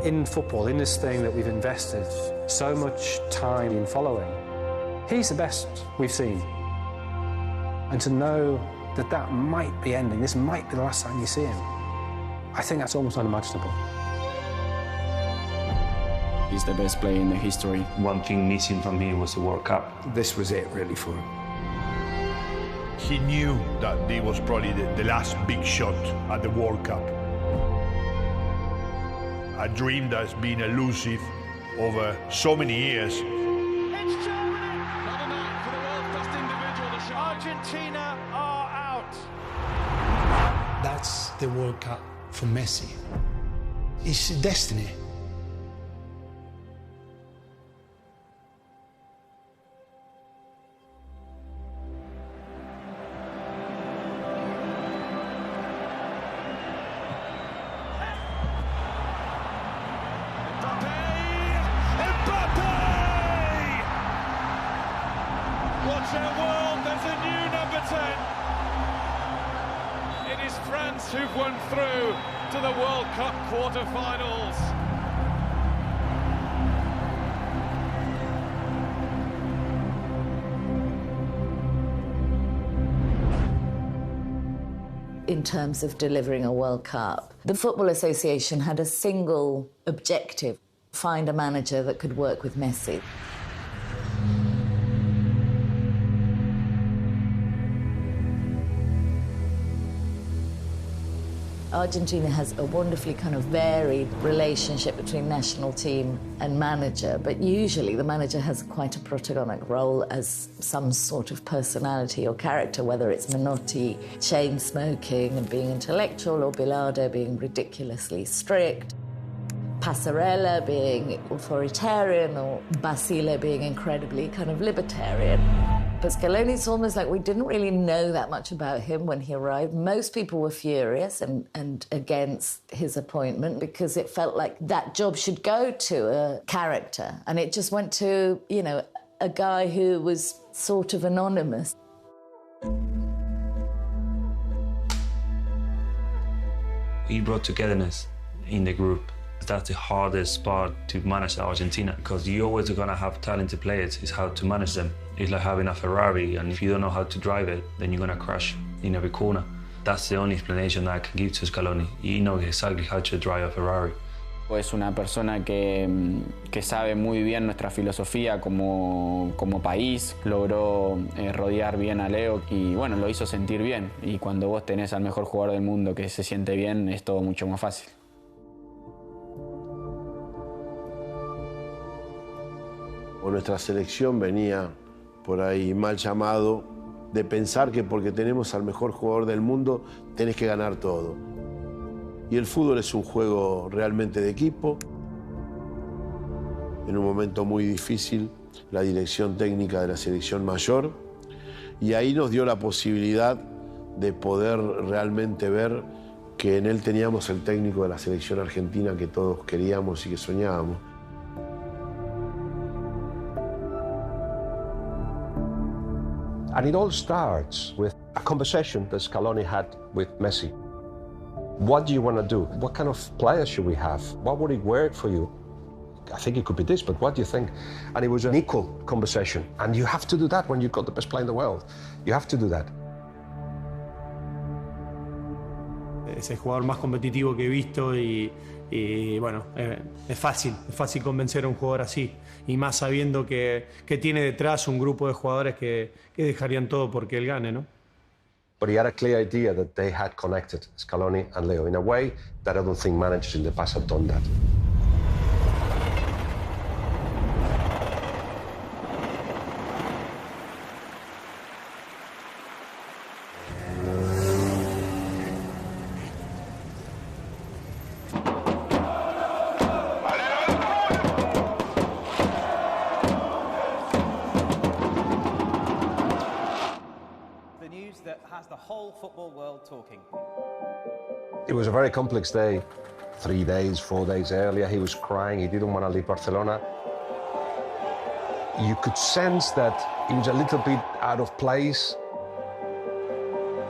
In football, in this thing that we've invested so much time in following, he's the best we've seen. And to know that that might be ending, this might be the last time you see him, I think that's almost unimaginable. He's the best player in the history. One thing missing from him was the World Cup. This was it, really, for him. He knew that it was probably the last big shot at the World Cup. A dream that's been elusive over so many years. It's Germany! Another night for the world's best individual to shine. Argentina are out. That's the World Cup for Messi. It's destiny. Watch our world, there's a new number 10. It is France who've won through to the World Cup quarter-finals. In terms of delivering a World Cup, the Football Association had a single objective: find a manager that could work with Messi. Argentina has a wonderfully kind of varied relationship between national team and manager, but usually the manager has quite a protagonic role as some sort of personality or character, whether it's Menotti chain smoking and being intellectual, or Bilardo being ridiculously strict, Passarella being authoritarian, or Basile being incredibly kind of libertarian. But Scaloni, it's almost like we didn't really know that much about him when he arrived. Most people were furious and against his appointment because it felt like that job should go to a character. And it just went to, you know, a guy who was sort of anonymous. He brought togetherness in the group. That's the hardest part to manage Argentina, because you always are going to have talented players. It's how to manage them. It's like having a Ferrari, and if you don't know how to drive it, then you're going to crash in every corner. That's the only explanation that I can give to Scaloni. He knows exactly how to drive a Ferrari. Es una persona que sabe muy bien nuestra filosofía como país. Logró rodear bien a Leo y bueno, lo hizo sentir bien. Y cuando vos tenés al mejor jugador del mundo que se siente bien, es todo mucho más fácil. O nuestra selección venía por ahí mal llamado de pensar que porque tenemos al mejor jugador del mundo tenés que ganar todo. Y el fútbol es un juego realmente de equipo. En un momento muy difícil, la dirección técnica de la selección mayor, y ahí nos dio la posibilidad de poder realmente ver que en él teníamos el técnico de la selección argentina que todos queríamos y que soñábamos. And it all starts with a conversation that Scaloni had with Messi. What do you want to do? What kind of player should we have? What would it work for you? I think it could be this, but what do you think? And it was an equal conversation. And you have to do that when you've got the best player in the world. You have to do that. Es el jugador más competitivo que he visto y bueno, es fácil convencer a un jugador así. Y más sabiendo que tiene detrás un grupo de jugadores que dejarían todo porque él gane, ¿no? But he had a clear idea that they had connected, Scaloni and Leo, in a way that I don't think managers in the past have done that. That has the whole football world talking. It was a very complex day. 3 days, 4 days earlier, he was crying. He didn't want to leave Barcelona. You could sense that he was a little bit out of place.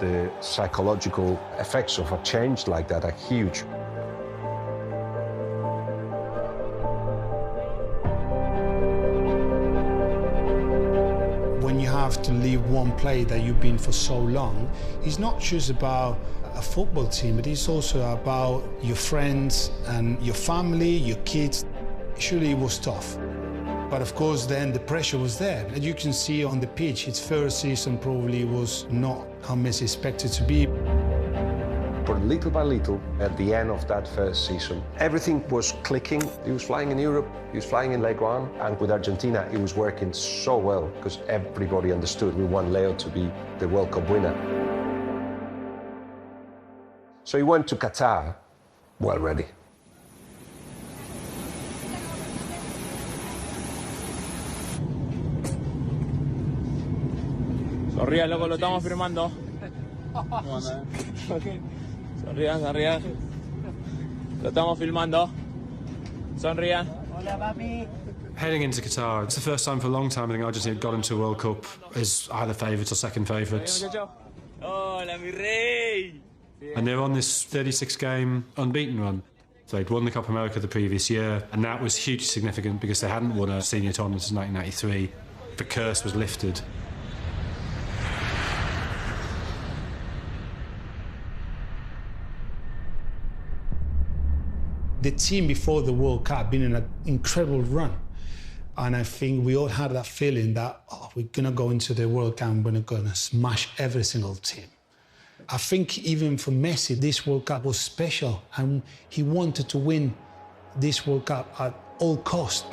The psychological effects of a change like that are huge. have to leave one place that you've been for so long, it's not just about a football team, but it's also about your friends and your family, your kids. Surely it was tough. But of course, then the pressure was there. And you can see on the pitch, his first season probably was not how Messi expected to be. But little by little, at the end of that first season, everything was clicking. He was flying in Europe, he was flying in League One, and with Argentina, it was working so well because everybody understood we want Leo to be the World Cup winner. So he went to Qatar, well ready. Sonríe, loco, lo estamos firmando. Sonrían, sonrían. Lo estamos filmando. Sonrían. Hola, papi. Heading into Qatar, it's the first time for a long time I think Argentina got into a World Cup as either favourites or second favourites. Hola, mi rey. And they're on this 36-game unbeaten run. They'd won the Copa America the previous year, and that was hugely significant because they hadn't won a senior tournament since 1993. The curse was lifted. The team before the World Cup been in an incredible run. And I think we all had that feeling that, we're going to go into the World Cup and we're going to smash every single team. I think even for Messi, this World Cup was special, and he wanted to win this World Cup at all costs.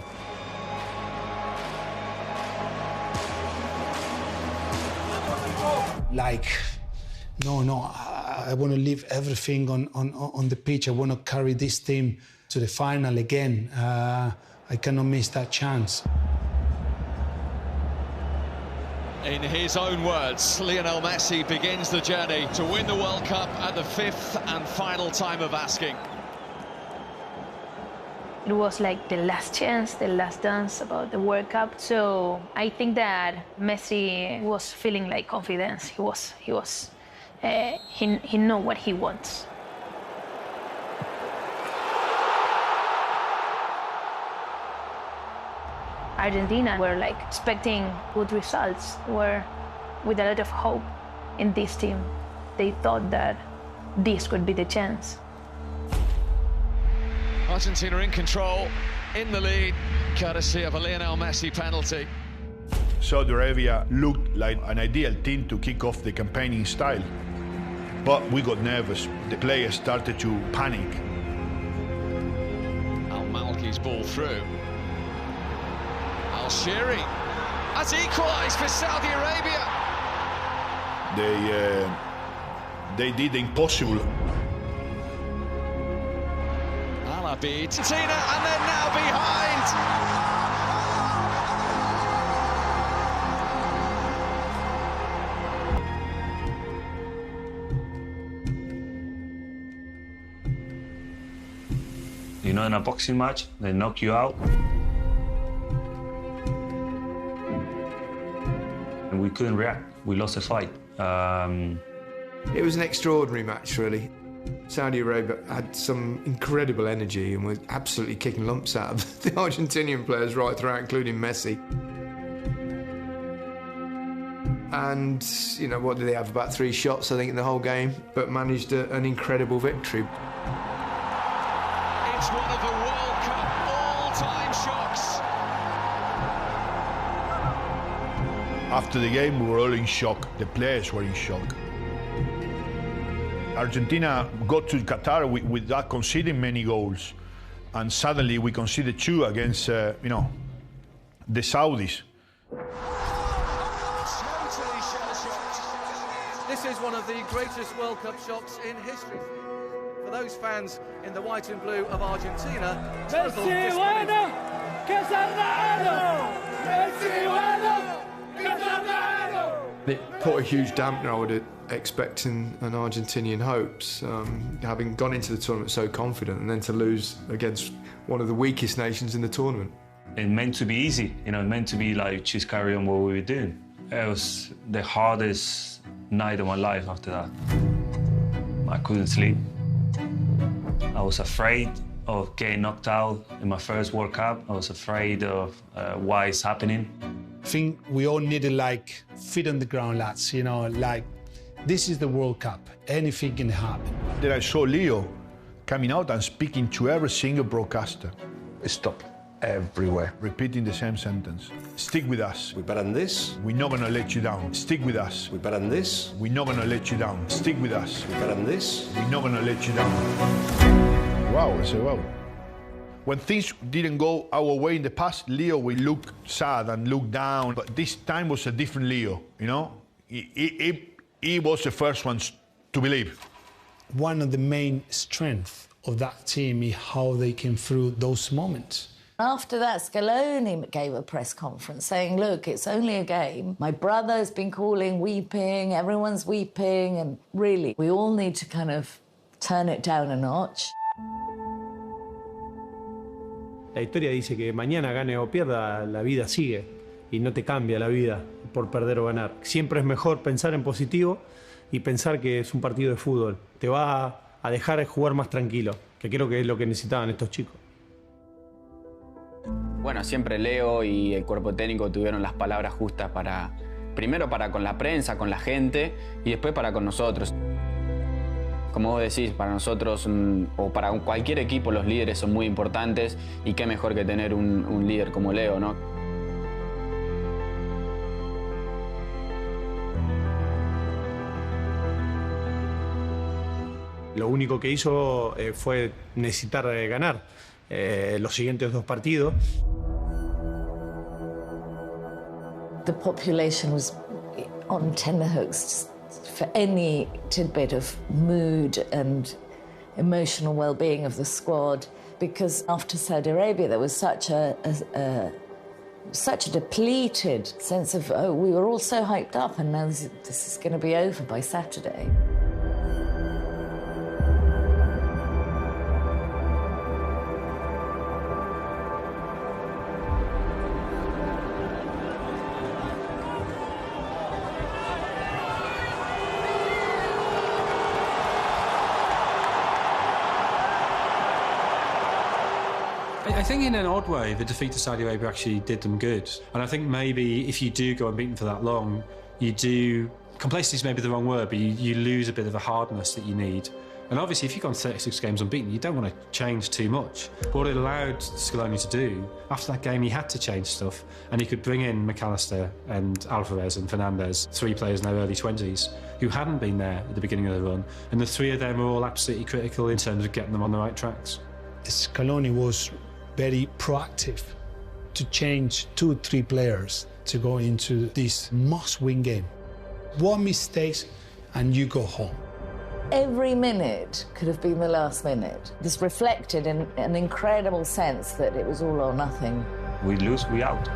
Like, no, I want to leave everything on the pitch. I want to carry this team to the final again. I cannot miss that chance. In his own words, Lionel Messi begins the journey to win the World Cup at the fifth and final time of asking. It was like the last chance, the last dance about the World Cup. So I think that Messi was feeling like confidence. He know what he wants. Argentina were like expecting good results, were with a lot of hope in this team. They thought that this could be the chance. Argentina in control, in the lead, courtesy of a Lionel Messi penalty. Saudi Arabia looked like an ideal team to kick off the campaigning style. But we got nervous. The players started to panic. Al-Malki's ball through. Al-Shiri has equalised for Saudi Arabia. They did the impossible. Al-Abid, Argentina, and they're now behind. You know, in a boxing match, they knock you out. And we couldn't react. We lost the fight. It was an extraordinary match, really. Saudi Arabia had some incredible energy and were absolutely kicking lumps out of the Argentinian players right throughout, including Messi. And, you know, what did they have? About 3 shots, I think, in the whole game, but managed an incredible victory. It's one of the World Cup all-time shocks. After the game, we were all in shock. The players were in shock. Argentina got to Qatar without conceding many goals. And suddenly we conceded 2 against, the Saudis. Totally shell-shocked. This is one of the greatest World Cup shocks in history. For those fans in the white and blue of Argentina, total disbelief. It put a huge dampener, I would expect, in Argentinian hopes, having gone into the tournament so confident and then to lose against one of the weakest nations in the tournament. It meant to be easy, you know, it meant to be like just carry on what we were doing. It was the hardest night of my life after that. I couldn't sleep. I was afraid of getting knocked out in my first World Cup. I was afraid of why it's happening. I think we all needed like feet on the ground, lads, you know, like this is the World Cup, anything can happen. Then I saw Leo coming out and speaking to every single broadcaster. Stop everywhere. Repeating the same sentence. Stick with us. We bet on this. We're not gonna let you down. Stick with us. We bet on this. We're not gonna let you down. Stick with us. We bet on this. We're not gonna let you down. Wow, I said, wow. When things didn't go our way in the past, Leo will look sad and look down. But this time was a different Leo, you know? He was the first one to believe. One of the main strengths of that team is how they came through those moments. After that, Scaloni gave a press conference saying, look, it's only a game. My brother's been calling, weeping, everyone's weeping, and really, we all need to kind of turn it down a notch. La historia dice que mañana gane o pierda, la vida sigue y no te cambia la vida por perder o ganar. Siempre es mejor pensar en positivo y pensar que es un partido de fútbol. Te va a dejar jugar más tranquilo, que creo que es lo que necesitaban estos chicos. Bueno, siempre Leo y el cuerpo técnico tuvieron las palabras justas para, primero para con la prensa, con la gente y después para con nosotros. Como vos decís, para nosotros o para cualquier equipo los líderes son muy importantes y qué mejor que tener un líder como Leo, ¿no? Lo único que hizo fue necesitar ganar los siguientes dos partidos. The population was on tenterhooks for any tidbit of mood and emotional well-being of the squad, because after Saudi Arabia there was such a depleted sense of, oh, we were all so hyped up and now this is going to be over by Saturday. I think in an odd way, the defeat to Saudi Arabia actually did them good. And I think maybe if you do go unbeaten for that long, you do... Complacency is maybe the wrong word, but you lose a bit of the hardness that you need. And obviously, if you've gone 36 games unbeaten, you don't want to change too much. But what it allowed Scaloni to do, after that game, he had to change stuff. And he could bring in McAllister and Alvarez and Fernandez, 3 players in their early 20s, who hadn't been there at the beginning of the run. And the 3 of them were all absolutely critical in terms of getting them on the right tracks. Scaloni was very proactive to change 2-3 players to go into this must-win game. One mistake and you go home. Every minute could have been the last minute. This reflected in an incredible sense that it was all or nothing. We lose, we out.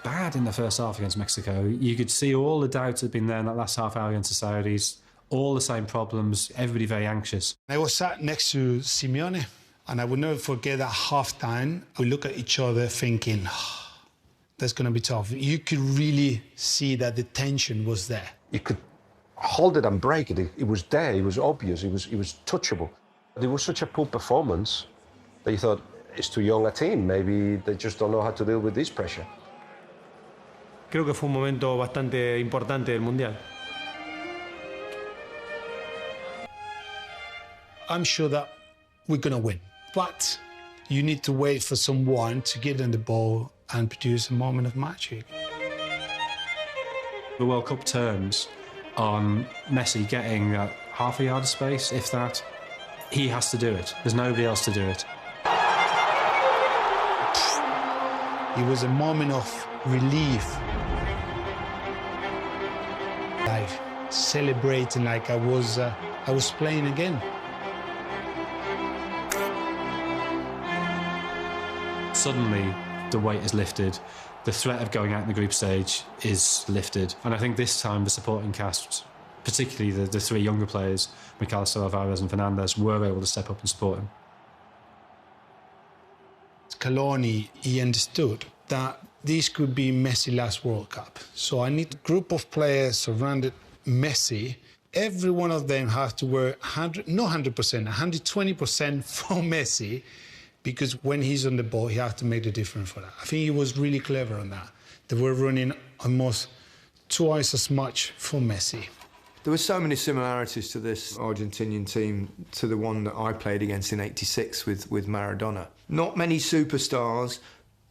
Bad in the first half against Mexico. You could see all the doubts that had been there in that last half hour against the Saudis, all the same problems, everybody very anxious. I was sat next to Simeone, and I will never forget that half-time. We look at each other thinking, oh, that's going to be tough. You could really see that the tension was there. You could hold it and break it. It was there, it was obvious, it was touchable. It was such a poor performance that you thought, it's too young a team, maybe they just don't know how to deal with this pressure. Creo que fue un momento bastante importante del Mundial. I'm sure that we're going to win, but you need to wait for someone to get in the ball and produce a moment of magic. The World Cup turns on Messi getting half a yard of space, if that. He has to do it. There's nobody else to do it. It was a moment of relief. Like celebrating like I was playing again. Suddenly, the weight is lifted. The threat of going out in the group stage is lifted. And I think this time the supporting cast, particularly the 3 younger players, McAllister, Alvarez and Fernandez, were able to step up and support him. Scaloni, he understood that this could be Messi's last World Cup. So I need a group of players surrounded Messi Every one of them has to work 120% for Messi, because when he's on the ball, he has to make the difference for that. I think he was really clever on that. They were running almost twice as much for Messi. There were so many similarities to this Argentinian team to the one that I played against in '86 with Maradona. Not many superstars,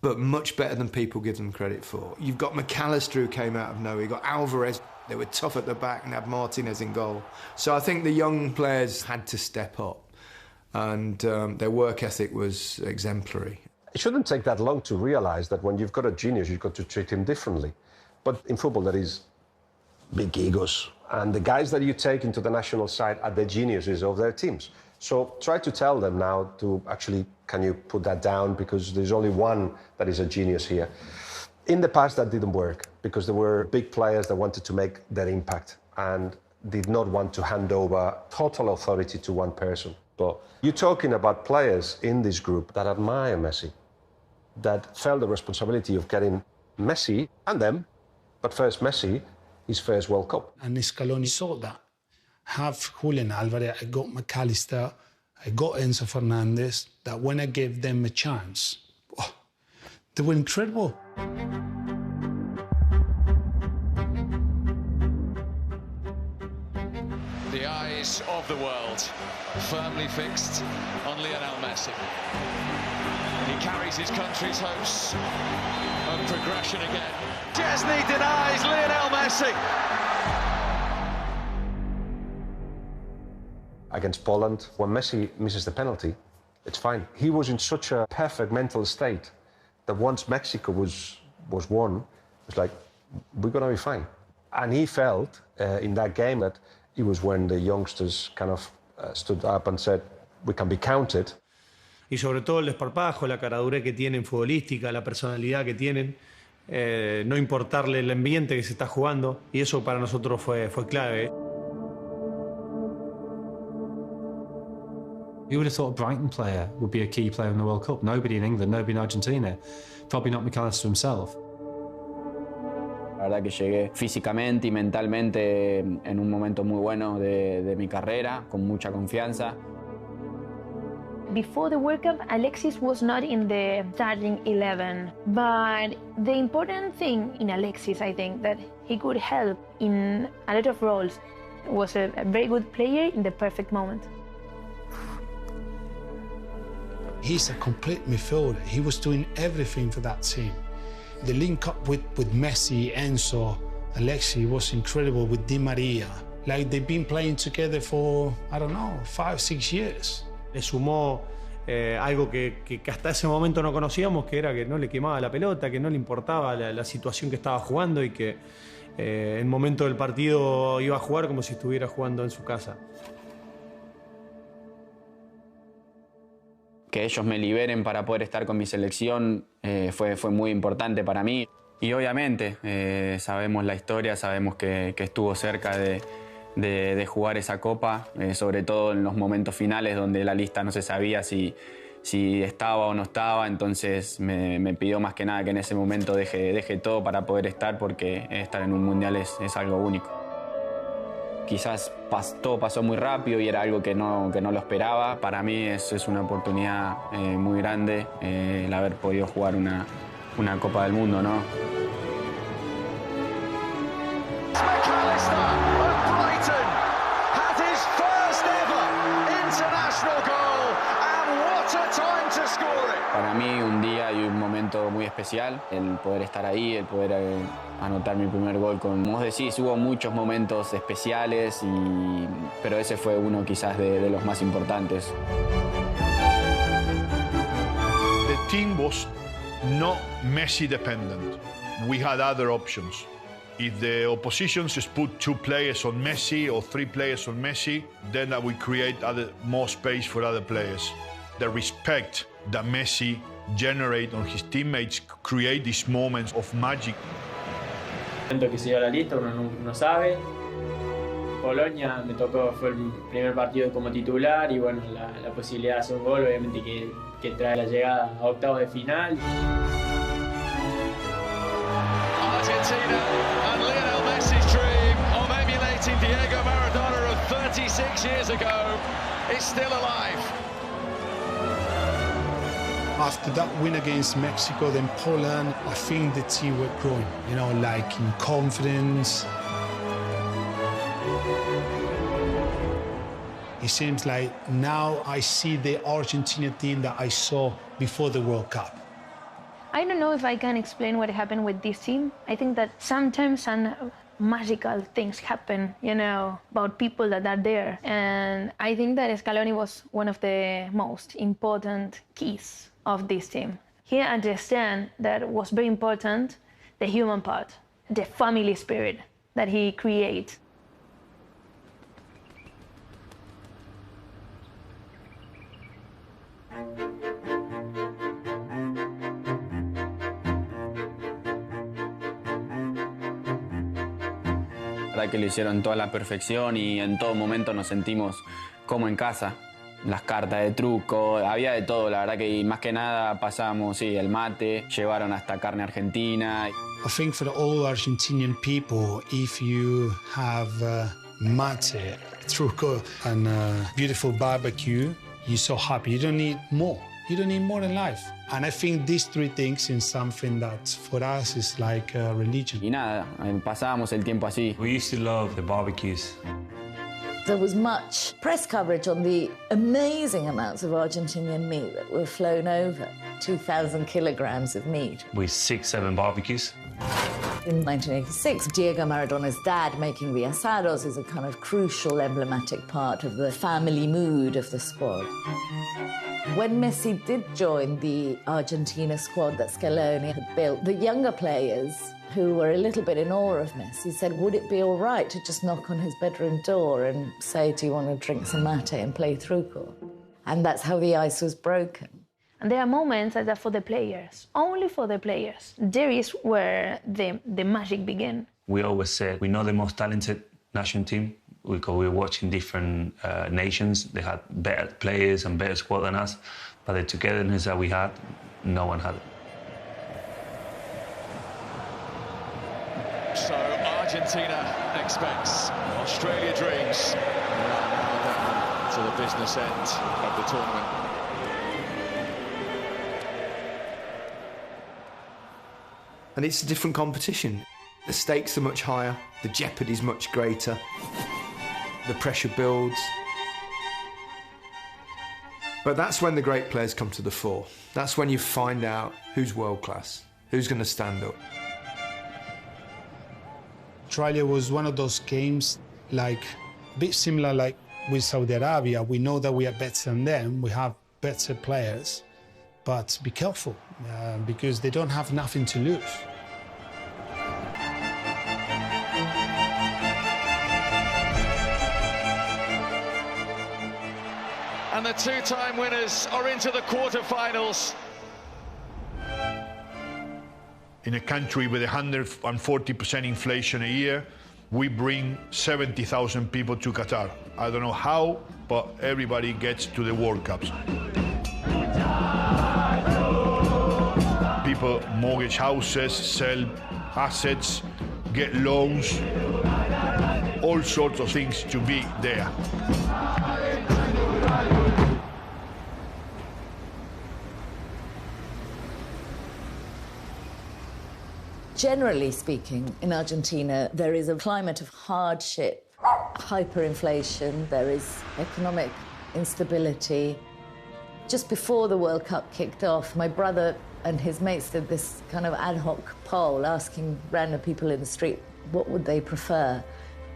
but much better than people give them credit for. You've got McAllister, who came out of nowhere. You've got Alvarez. They were tough at the back and had Martinez in goal. So I think the young players had to step up, and their work ethic was exemplary. It shouldn't take that long to realise that when you've got a genius, you've got to treat him differently. But in football, there is big egos. And the guys that you take into the national side are the geniuses of their teams. So try to tell them now to actually, can you put that down? Because there's only one that is a genius here. In the past, that didn't work because there were big players that wanted to make their impact and did not want to hand over total authority to one person. But you're talking about players in this group that admire Messi, that felt the responsibility of getting Messi and them, but first Messi, his first World Cup. And Scaloni saw that. Have Julian Alvarez, I got McAllister, I got Enzo Fernandez, that when I gave them a chance, they were incredible. The eyes of the world firmly fixed on Lionel Messi. He carries his country's hopes of progression again. Destiny denies Lionel Messi. Against Poland, when Messi misses the penalty, it's fine. He was in such a perfect mental state that once Mexico was won, it's like, we're going to be fine. And he felt in that game that it was when the youngsters kind of stood up and said, we can be counted. Y sobre todo el desparpajo, la caradurez que tienen futbolística, la personalidad que tienen, no importarle el ambiente que se está jugando, y eso para nosotros fue clave. Who would have thought a Brighton player would be a key player in the World Cup? Nobody in England, nobody in Argentina. Probably not McAllister himself. La verdad que llegué físicamente y mentalmente en un momento muy bueno de mi carrera, con mucha confianza. Before the World Cup, Alexis was not in the starting 11. But the important thing in Alexis, I think, that he could help in a lot of roles, was a very good player in the perfect moment. He's a complete midfielder. He was doing everything for that team. The link up with Messi, Enzo, Alexis was incredible with Di Maria. Like they've been playing together for, I don't know, 5, 6 years. Le sumó algo que hasta ese momento no conocíamos, que era que no le quemaba la pelota, que no le importaba la situación que estaba jugando y que en el momento del partido iba a jugar como si estuviera jugando en su casa. Que ellos me liberen para poder estar con mi selección fue muy importante para mí. Y obviamente sabemos la historia, sabemos que estuvo cerca de jugar esa copa, sobre todo en los momentos finales donde la lista no se sabía si estaba o no estaba, entonces me pidió más que nada que en ese momento deje todo para poder estar, porque estar en un mundial es algo único. Quizás todo pasó muy rápido y era algo que no lo esperaba. Para mí es una oportunidad muy grande el haber podido jugar una Copa del Mundo, ¿no? Para mí un día y un momento muy especial, el poder estar ahí, el poder anotar mi primer gol. Como vos decís, hubo muchos momentos especiales, pero ese fue uno quizás de los más importantes. The team was not Messi dependent. We had other options. If the oppositions just put 2 players on Messi or 3 players on Messi, then that we create more space for other players. The respect that Messi generate on his teammates create these moments of magic. Que se dio la lista, uno no sabe. Polonia me tocó, fue el primer partido como titular y bueno, la posibilidad de hacer un gol, obviamente que trae la llegada a octavos de final. Argentina and Lionel Messi's dream of emulating Diego Maradona 6 years ago is still alive. After that win against Mexico, then Poland, I think the team were growing, you know, like in confidence. It seems like now I see the Argentina team that I saw before the World Cup. I don't know if I can explain what happened with this team. I think that sometimes some magical things happen, you know, about people that are there. And I think that Scaloni was one of the most important keys of this team. He understands that it was very important, the human part, the family spirit that he creates. La verdad que lo hicieron toda la perfección y en todo momento nos sentimos como en casa. Las cartas de truco, había de todo, la verdad que más que nada pasamos, sí, el mate, llevaron hasta carne argentina. I think for all Argentinian people, if you have mate, truco, and beautiful barbecue, you're so happy. You don't need more. You don't need more in life. And I think these three things is something that for us is like a religion. Y nada, pasábamos el tiempo así. We used to love the barbecues. There was much press coverage on the amazing amounts of Argentinian meat that were flown over, 2,000 kilograms of meat. With 6-7 barbecues. In 1986, Diego Maradona's dad making the asados is a kind of crucial, emblematic part of the family mood of the squad. When Messi did join the Argentina squad that Scaloni had built, the younger players who were a little bit in awe of Messi said, would it be all right to just knock on his bedroom door and say, do you want to drink some mate and play truco? And that's how the ice was broken. And there are moments that are for the players, only for the players. There is where the magic begins. We always said, we know the most talented national team because we were watching different nations. They had better players and better squad than us, but the togetherness that we had, no one had it. So Argentina expects, Australia dreams. We are now down to the business end of the tournament. And it's a different competition. The stakes are much higher, the jeopardy is much greater, the pressure builds. But that's when the great players come to the fore. That's when you find out who's world class, who's going to stand up. Australia was one of those games, like a bit similar like with Saudi Arabia. We know that we are better than them, we have better players, but be careful because they don't have nothing to lose. And the two-time winners are into the quarter-finals. In a country with 140% inflation a year, we bring 70,000 people to Qatar. I don't know how, but everybody gets to the World Cups. People mortgage houses, sell assets, get loans, all sorts of things to be there. Generally speaking, in Argentina, there is a climate of hardship, hyperinflation, there is economic instability. Just before the World Cup kicked off, my brother and his mates did this kind of ad hoc poll asking random people in the street what would they prefer,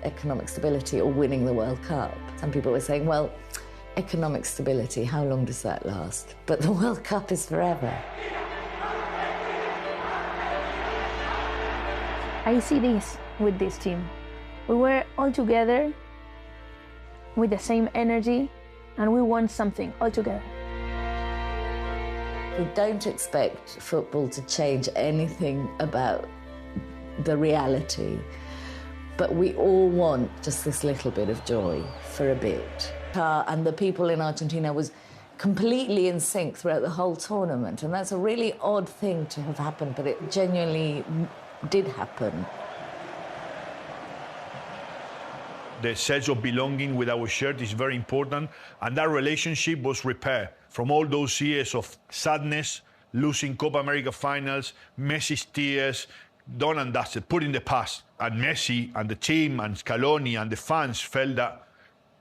economic stability or winning the World Cup. Some people were saying, well, economic stability, how long does that last? But the World Cup is forever. I see this with this team. We were all together with the same energy and we want something all together. We don't expect football to change anything about the reality, but we all want just this little bit of joy for a bit. And the people in Argentina was completely in sync throughout the whole tournament, and that's a really odd thing to have happened, but it genuinely did happen. The sense of belonging with our shirt is very important, and that relationship was repaired from all those years of sadness, losing Copa America finals, Messi's tears, done and dusted, put in the past. And Messi and the team and Scaloni and the fans felt that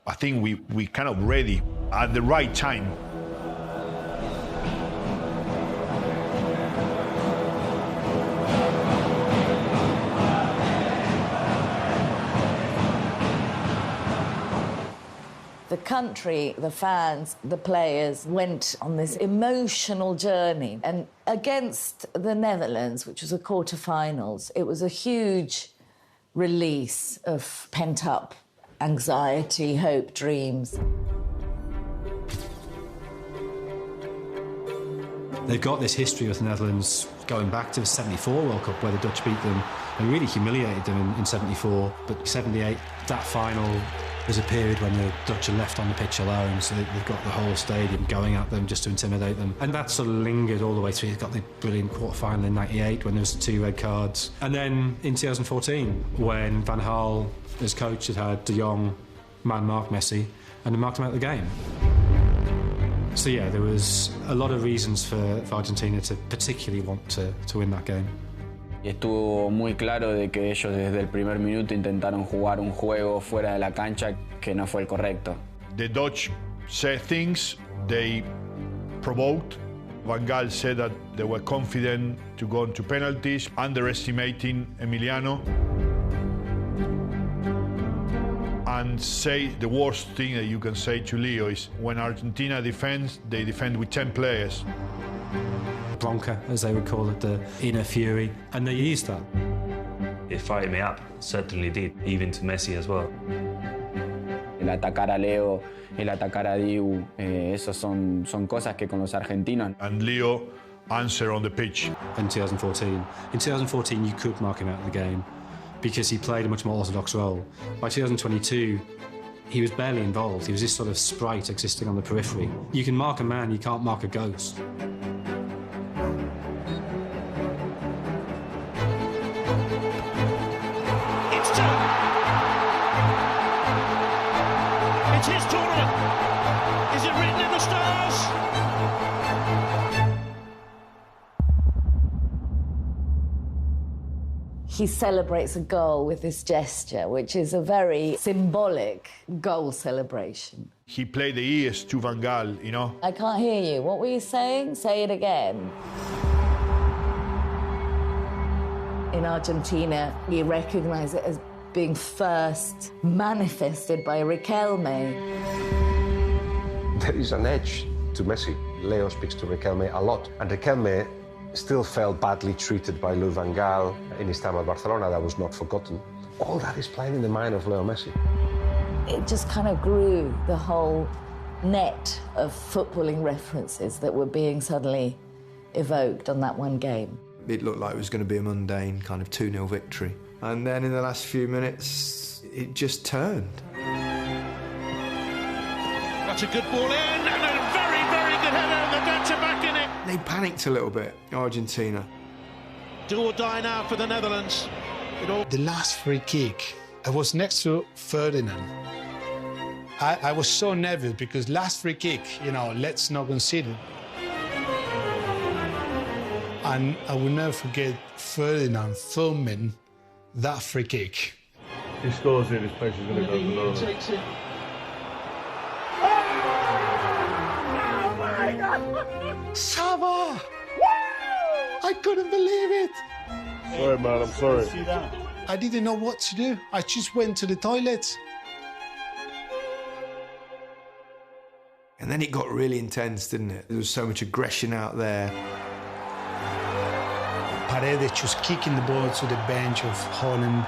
I think we kind of ready at the right time. The country, the fans, the players went on this emotional journey. And against the Netherlands, which was a quarter-finals, it was a huge release of pent-up anxiety, hope, dreams. They've got this history with the Netherlands going back to the 74 World Cup where the Dutch beat them and really humiliated them in 74. But 78, that final, there's a period when the Dutch are left on the pitch alone, so they've got the whole stadium going at them just to intimidate them. And that sort of lingered all the way through. They've got the brilliant quarter-final in 98 when there was the 2 red cards. And then in 2014, when Van Gaal, as coach, had De Jong man-mark Messi and marked him out of the game. So yeah, there was a lot of reasons for Argentina to particularly want to win that game. Estuvo muy claro de que ellos desde el primer minuto intentaron jugar un juego fuera de la cancha que no fue el correcto. The Dutch said things, they provoked. Van Gaal said that they were confident to go into penalties, underestimating Emiliano. And say the worst thing that you can say to Leo is when Argentina defends, they defend with 10 players. Bronca, as they would call it, the inner fury, and they used that. It fired me up, certainly did, even to Messi as well. El atacar a Leo, el atacar a Diu, esos son cosas que con los argentinos. And Leo answered on the pitch. In 2014, you could mark him out of the game because he played a much more orthodox role. By 2022, he was barely involved. He was this sort of sprite existing on the periphery. You can mark a man, you can't mark a ghost. It's time. It's his tournament. Is it written in the stars? He celebrates a goal with this gesture, which is a very symbolic goal celebration. He played the ears to Van Gaal, you know. I can't hear you. What were you saying? Say it again. In Argentina, you recognize it as being first manifested by Riquelme. There is an edge to Messi. Leo speaks to Riquelme a lot, and Riquelme still felt badly treated by Louis van Gaal in his time at Barcelona. That was not forgotten. All that is playing in the mind of Leo Messi. It just kind of grew, the whole net of footballing references that were being suddenly evoked on that one game. It looked like it was going to be a mundane kind of 2-0 victory. And then in the last few minutes, it just turned. That's a good ball in, and a very, very good header. The Dutch are back in it. They panicked a little bit, Argentina. Do or die now for the Netherlands. The last free kick, I was next to Ferdinand. I was so nervous because last free kick, you know, let's not consider. And I will never forget Ferdinand filming that free kick. He scores it, his place is going to go below. Takes it. Oh my God! Sava! I couldn't believe it. Sorry, man, I'm sorry. I didn't know what to do. I just went to the toilet. And then it got really intense, didn't it? There was so much aggression out there. Paredes just kicking the ball to the bench of Holland.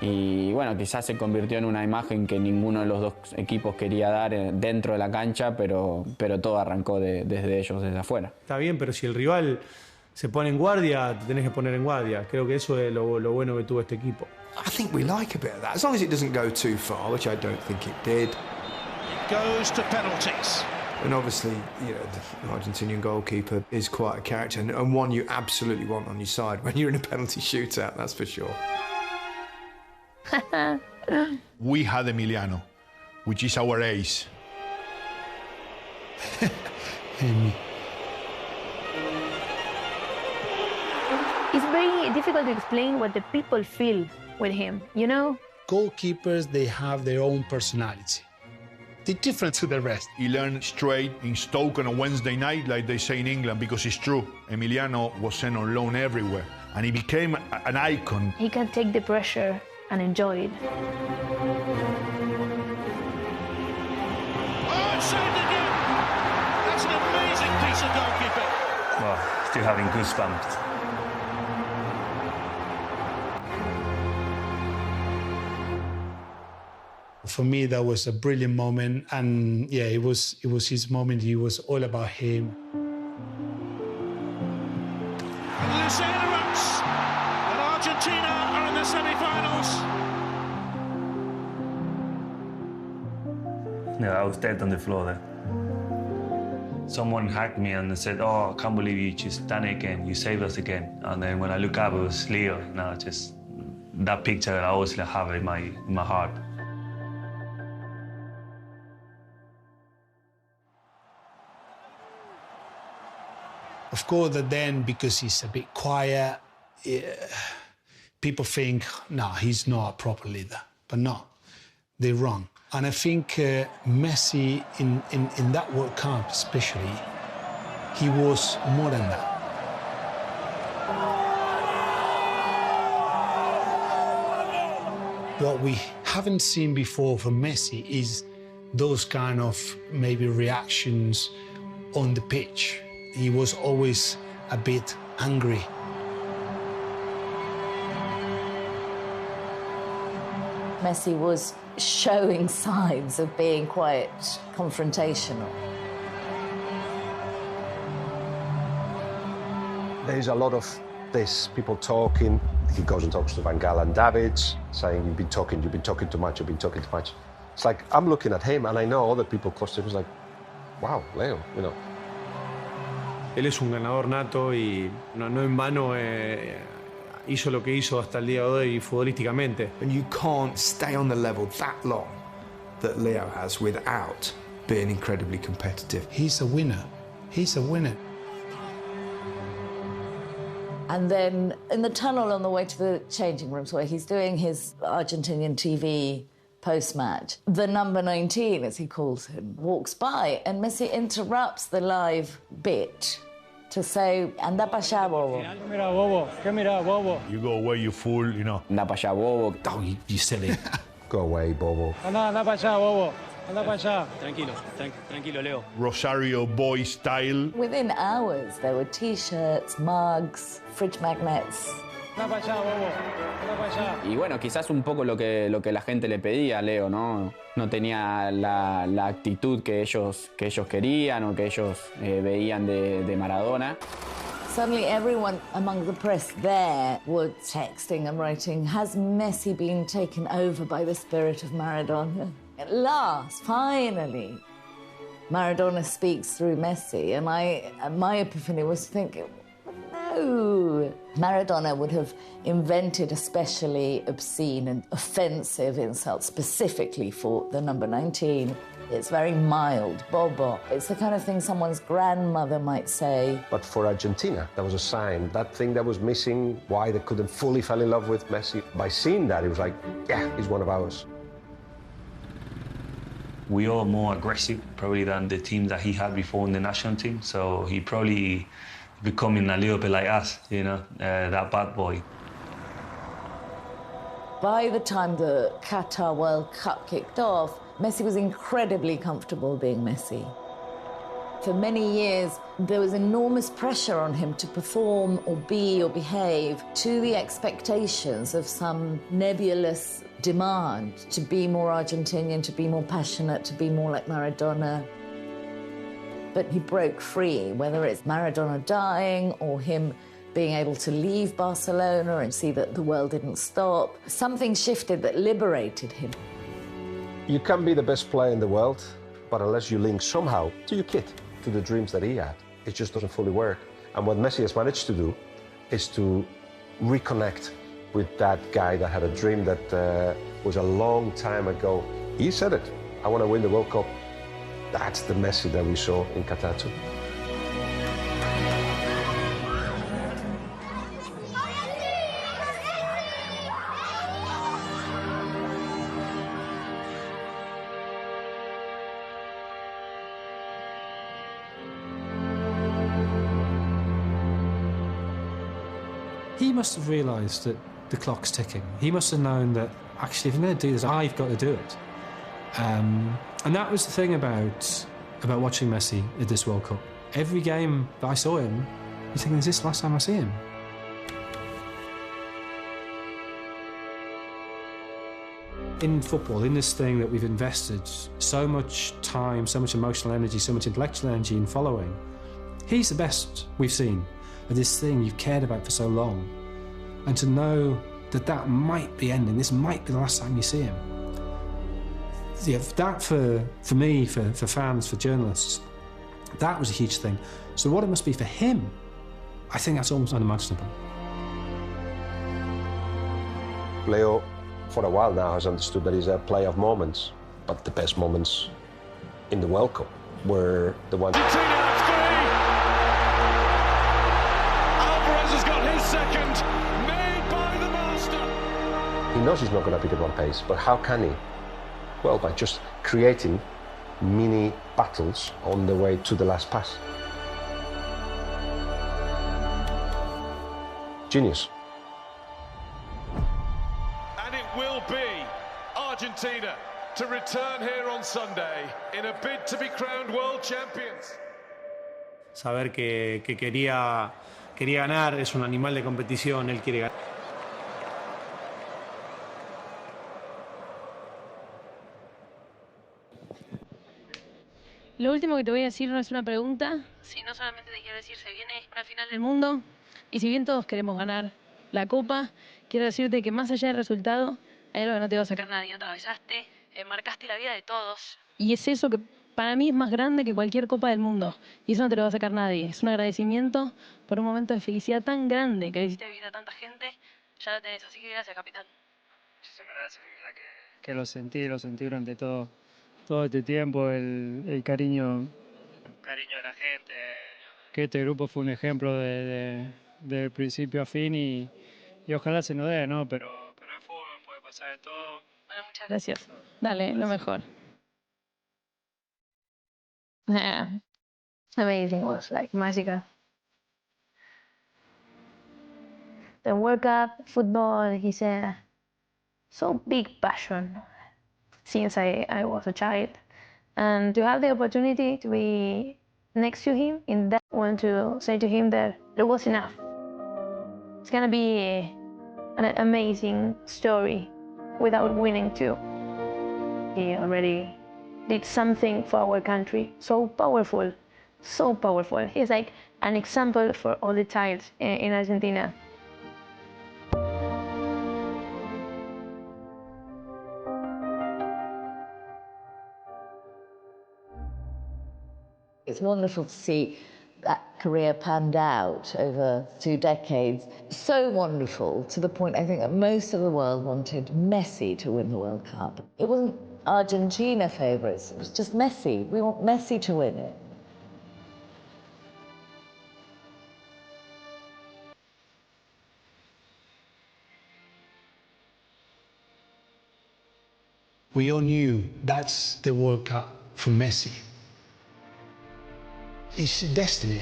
Y bueno, quizás se convirtió en una imagen que ninguno de los dos equipos quería dar dentro de la cancha, pero todo arrancó desde ellos, desde afuera. Está bien, pero si el rival se pone en guardia, te tenés que poner en guardia. Creo que eso es lo bueno que tuvo este equipo. I think we like a bit of that, as long as it doesn't go too far, which I don't think it did. It goes to penalties. And obviously, you know, the Argentinian goalkeeper is quite a character and one you absolutely want on your side when you're in a penalty shootout, that's for sure. We had Emiliano, which is our ace. It's very difficult to explain what the people feel with him, you know? Goalkeepers, they have their own personality. They're different to the rest. He learned straight in Stoke on a Wednesday night, like they say in England, because it's true. Emiliano was sent on loan everywhere, and he became an icon. He can take the pressure and enjoy it. Oh, it's saved again! That's an amazing piece of goalkeeping. Well, still having goosebumps. For me, that was a brilliant moment, and yeah, it was his moment. It was all about him. And this erupts, and Argentina are in the semi-finals. Yeah, I was dead on the floor there. Someone hacked me and said, "Oh, I can't believe you just done it again. You saved us again." And then when I look up, it was Leo. Now, just that picture I always have in my heart. Of course, that then, because he's a bit quiet, people think, no, he's not a proper leader. But no, they're wrong. And I think Messi, in that World Cup especially, he was more than that. What we haven't seen before from Messi is those kind of maybe reactions on the pitch. He was always a bit angry. Messi was showing signs of being quite confrontational. There's a lot of this, people talking. He goes and talks to Van Gaal and Davids, saying, you've been talking too much, you've been talking too much. It's like, I'm looking at him and I know other people close to him, it's like, wow, Leo, you know. Él es un ganador nato y no en vano hizo lo que hizo hasta el día de hoy futbolísticamente. And you can't stay on the level that long that Leo has without being incredibly competitive. He's a winner. He's a winner. And then in the tunnel on the way to the changing rooms where he's doing his Argentinian TV post-match, the number 19, as he calls him, walks by and Messi interrupts the live bit to say, anda pa' allá, bobo. Mira, bobo. ¿Qué mira, bobo? You go away, you fool, you know. Anda pa' allá, bobo. Oh, you silly. Go away, bobo. Anda pa' allá, bobo. Anda pa' allá. Tranquilo, Leo. Rosario boy style. Within hours, there were T-shirts, mugs, fridge magnets. Anda pa' allá, bobo. Anda pa' allá. Y bueno, quizás un poco lo que la gente le pedía a Leo, ¿no? No tenía la actitud que ellos querían o que ellos veían de Maradona. Suddenly everyone among the press there were texting and writing, has Messi been taken over by the spirit of Maradona? At last, finally, Maradona speaks through Messi, and my epiphany was thinking, no. Maradona would have invented especially obscene and offensive insults specifically for the number 19. It's very mild, bobo. It's the kind of thing someone's grandmother might say. But for Argentina, that was a sign. That thing that was missing, why they couldn't fully fall in love with Messi. By seeing that, it was like, yeah, he's one of ours. We are more aggressive probably than the team that he had before in the national team. So he probably becoming a little bit like us, you know, that bad boy. By the time the Qatar World Cup kicked off, Messi was incredibly comfortable being Messi. For many years, there was enormous pressure on him to perform or be or behave to the expectations of some nebulous demand to be more Argentinian, to be more passionate, to be more like Maradona. But he broke free, whether it's Maradona dying or him being able to leave Barcelona and see that the world didn't stop. Something shifted that liberated him. You can be the best player in the world, But unless you link somehow to your kid, to the dreams that he had, it just doesn't fully work. And what Messi has managed to do is to reconnect with that guy that had a dream that was a long time ago. He said it, I want to win the World Cup. That's the Messi that we saw in Qatar too. He must have realised that the clock's ticking. He must have known that, actually, if I'm going to do this, I've got to do it. And that was the thing about watching Messi at this World Cup. Every game that I saw him, you're thinking, is this the last time I see him? In football, in this thing that we've invested so much time, so much emotional energy, so much intellectual energy in following, he's the best we've seen at this thing you've cared about for so long. And to know that that might be ending, this might be the last time you see him. Yeah, that for me, for fans, for journalists, that was a huge thing. So what it must be for him, I think that's almost unimaginable. Leo, for a while now, has understood that he's a play of moments, but the best moments in the World Cup were the ones... He knows he's not going to pick it one pace, but how can he? Well, by just creating mini battles on the way to the last pass. Genius. And it will be Argentina to return here on Sunday in a bid to be crowned world champions. Saber que quería ganar, es un animal de competición, él quiere ganar. Lo último que te voy a decir no es una pregunta, sino solamente te quiero decir, se viene una final del mundo y si bien todos queremos ganar la Copa, quiero decirte que más allá del resultado, hay algo que no te va a sacar nadie. Atravesaste, marcaste la vida de todos y es eso que para mí es más grande que cualquier Copa del mundo y eso no te lo va a sacar nadie. Es un agradecimiento por un momento de felicidad tan grande que le hiciste vivir a tanta gente, ya lo tenés, así que gracias, capitán. Muchísimas gracias, que lo sentí durante todo este tiempo, el cariño de la gente, que este grupo fue un ejemplo del principio a fin y ojalá se nos dé, ¿no? Pero el fútbol puede pasar de todo. Bueno, muchas gracias. Dale, lo mejor. Yeah. Amazing, it was like magical. The World Cup, football, he's a so big passion since I was a child. And to have the opportunity to be next to him in that, I want to say to him that it was enough. It's gonna be an amazing story without winning too. He already did something for our country, so powerful, so powerful. He's like an example for all the child in Argentina. It's wonderful to see that career panned out over 2 decades. So wonderful, to the point I think that most of the world wanted Messi to win the World Cup. It wasn't Argentina favourites, it was just Messi. We want Messi to win it. We all knew that's the World Cup for Messi. It's destiny.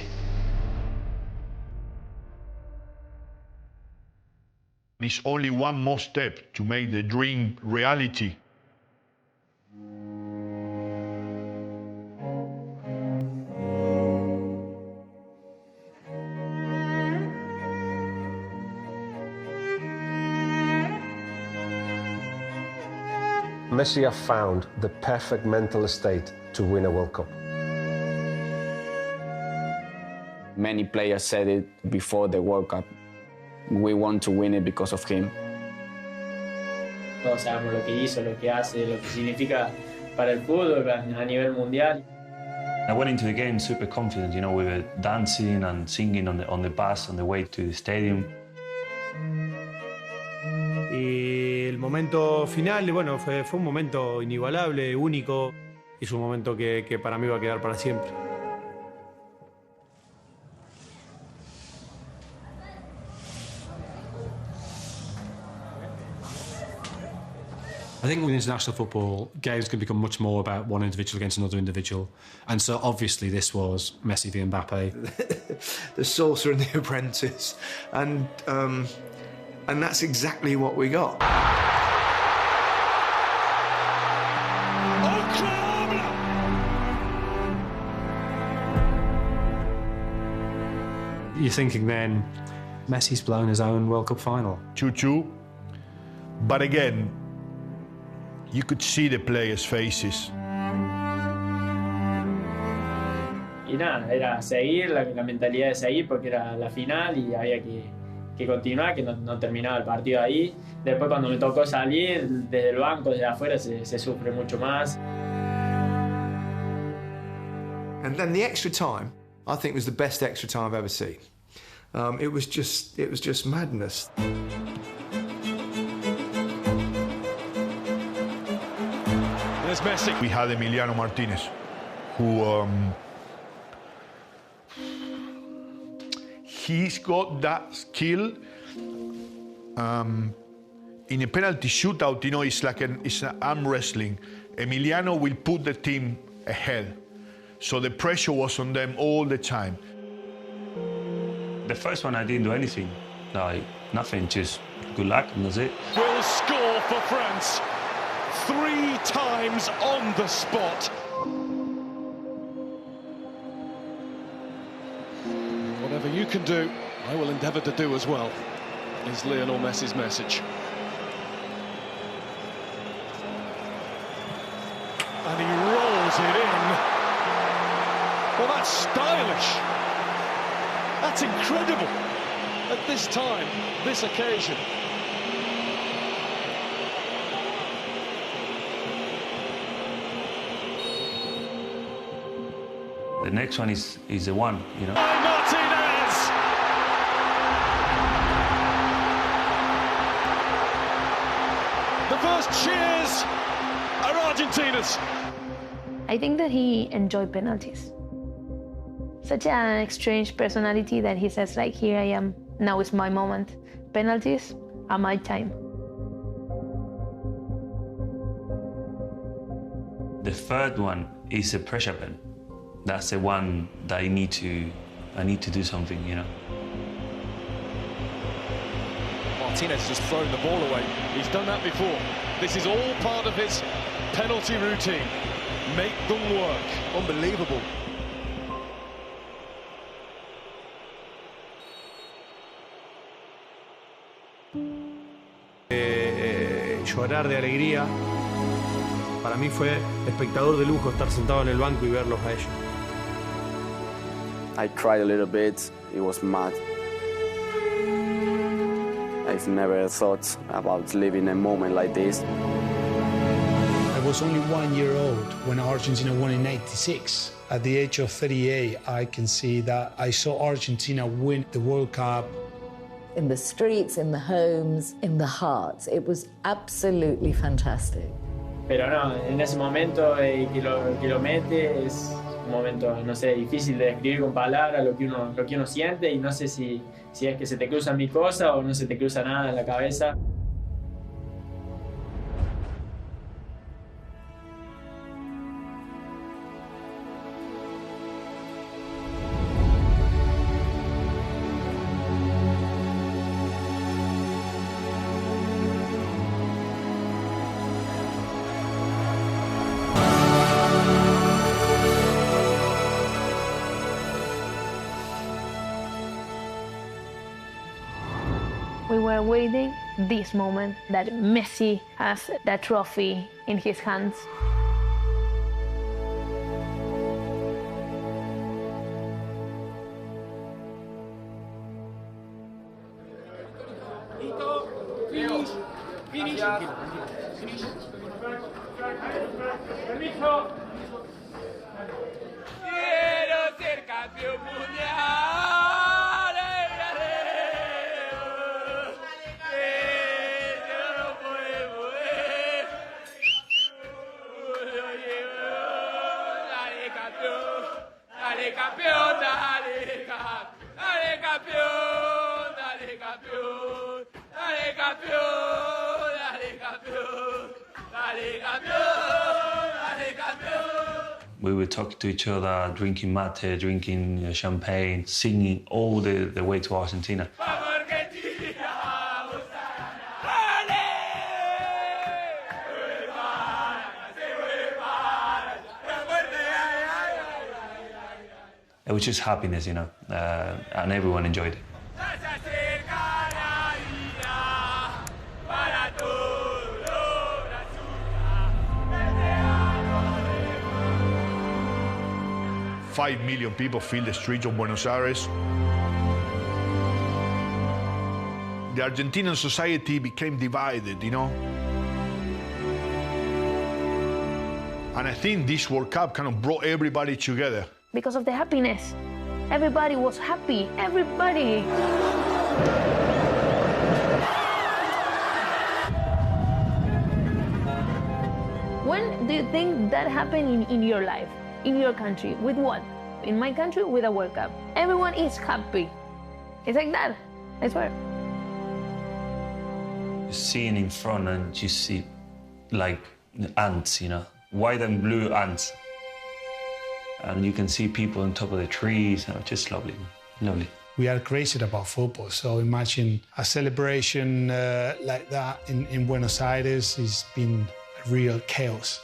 It's only one more step to make the dream reality. Messi has found the perfect mental state to win a World Cup. Many players said it before the World Cup. We want to win it because of him. Todos sabemos lo que hizo, lo que hace, lo que significa para el fútbol a nivel mundial. I went into the game super confident, we were dancing and singing on the bus on the way to the stadium. Y el momento final, bueno, fue un momento inigualable, único. Es un momento que para mí va a quedar para siempre. I think with international football, games can become much more about one individual against another individual. And so obviously this was Messi v Mbappe. The Sorcerer and the Apprentice. And that's exactly what we got. You're thinking then, Messi's blown his own World Cup final. 2-2. But again, you could see the players' faces. Y nada, era seguir, la mentalidad de seguir porque era la final y había que continuar, que no terminaba el partido ahí. Después cuando me tocó salir, desde el banco, desde afuera, se sufre mucho más. And then the extra time, I think, was the best extra time I've ever seen. It was just madness. There's Messi. We had Emiliano Martinez, who he's got that skill. In a penalty shootout, it's an arm wrestling. Emiliano will put the team ahead, so the pressure was on them all the time. The first one I didn't do anything, nothing, just good luck and that's it. Will score for France 3 times on the spot. Whatever you can do, I will endeavour to do as well, is Lionel Messi's message. And he rolls it in. Well, that's stylish. That's incredible at this time, this occasion. The next one is the one, Martinez! The first cheers are Argentina's. I think that he enjoyed penalties. Such an strange personality that he says, like, here I am, now is my moment. Penalties are my time. The third one is a pressure pen. That's the one that I need to do something, Martinez has just thrown the ball away. He's done that before. This is all part of his penalty routine. Make them work. Unbelievable. Llorar de alegría. Para mí fue espectador de lujo estar sentado en el banco y verlos a ellos. I cried a little bit. It was mad. I've never thought about living a moment like this. I was only 1 year old when Argentina won in '86. At the age of 38, I can see that I saw Argentina win the World Cup. In the streets, in the homes, in the hearts. It was absolutely fantastic. Pero no, en ese momento que lo mete es un momento, no sé, difícil de describir con palabras lo que uno siente y no sé si es que se te cruzan mil cosas o no se te cruza nada en la cabeza. We were waiting this moment that Messi has that trophy in his hands. Quiero ser campeón mundial. Dale campeón, dale campeón, dale campeón, dale campeón, dale campeón, dale campeón, dale campeón. We would talk to each other, drinking mate, drinking champagne, singing all the way to Argentina. It was just happiness, you know, and everyone enjoyed it. 5 million people fill the streets of Buenos Aires. The Argentinian society became divided, you know. And I think this World Cup kind of brought everybody together. Because of the happiness. Everybody was happy, everybody. When do you think that happened in your life, in your country? With what? In my country, with a World Cup. Everyone is happy. It's like that, I swear. Seeing in front and you see like ants, you know, white and blue ants. And you can see people on top of the trees, and it's just lovely, lovely. We are crazy about football, so imagine a celebration like that in Buenos Aires. It's been real chaos.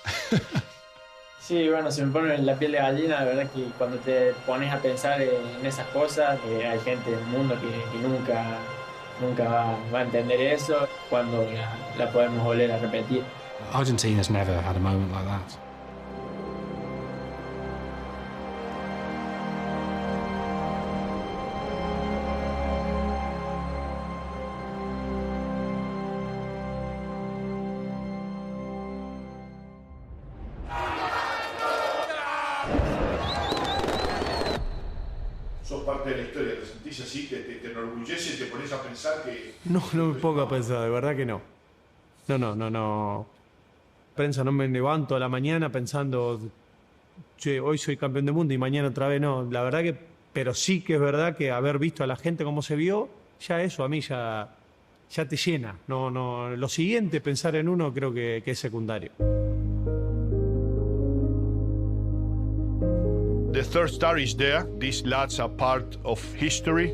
Sí, bueno, se me pone la piel de gallina, la verdad que cuando te pones a pensar en esas cosas, hay gente en el mundo que nunca va a entender eso, cuando la podemos volver a repetir. Argentina's never had a moment like that. Sos parte de la historia, te sentís así, te enorgullece y te pones a pensar que... No me pongo a pensar, de verdad que no. No. Prensa, no me levanto a la mañana pensando, che, hoy soy campeón del mundo y mañana otra vez no. La verdad que, pero sí que es verdad que haber visto a la gente cómo se vio, ya eso a mí ya te llena. No, lo siguiente, pensar en uno, creo que es secundario. The third star is there. These lads are part of history.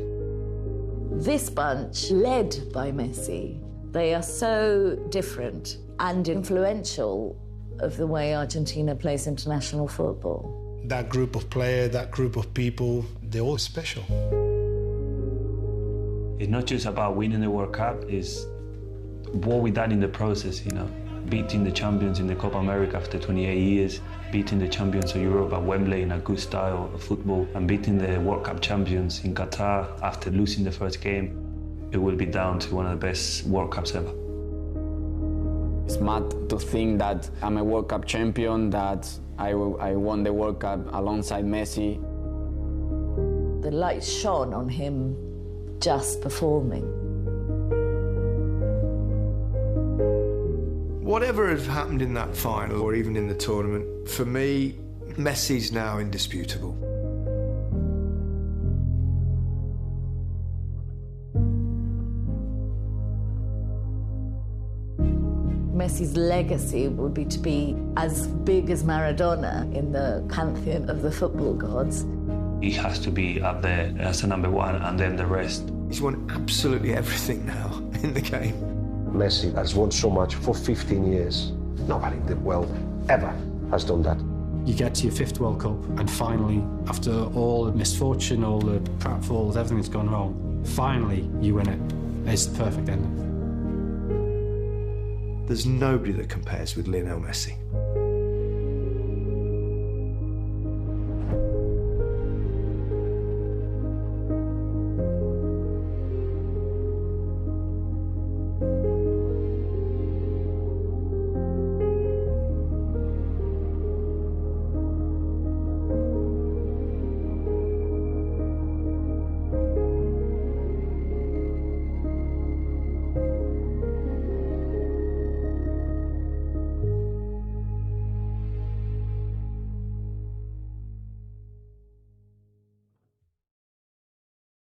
This bunch, led by Messi, they are so different and influential of the way Argentina plays international football. That group of players, that group of people, they're all special. It's not just about winning the World Cup, it's what we done in the process, you know. Beating the champions in the Copa America after 28 years, beating the champions of Europe at Wembley in a good style of football, and beating the World Cup champions in Qatar after losing the first game. It will be down to one of the best World Cups ever. It's mad to think that I'm a World Cup champion, that I won the World Cup alongside Messi. The light shone on him just performing. Whatever has happened in that final, or even in the tournament, for me, Messi's now indisputable. Messi's legacy would be to be as big as Maradona in the pantheon of the football gods. He has to be up there as a number one, and then the rest. He's won absolutely everything now in the game. Messi has won so much for 15 years. Nobody in the world ever has done that. You get to your 5th World Cup, and finally, after all the misfortune, all the pratfalls, everything that's gone wrong, finally you win it. It's the perfect ending. There's nobody that compares with Lionel Messi.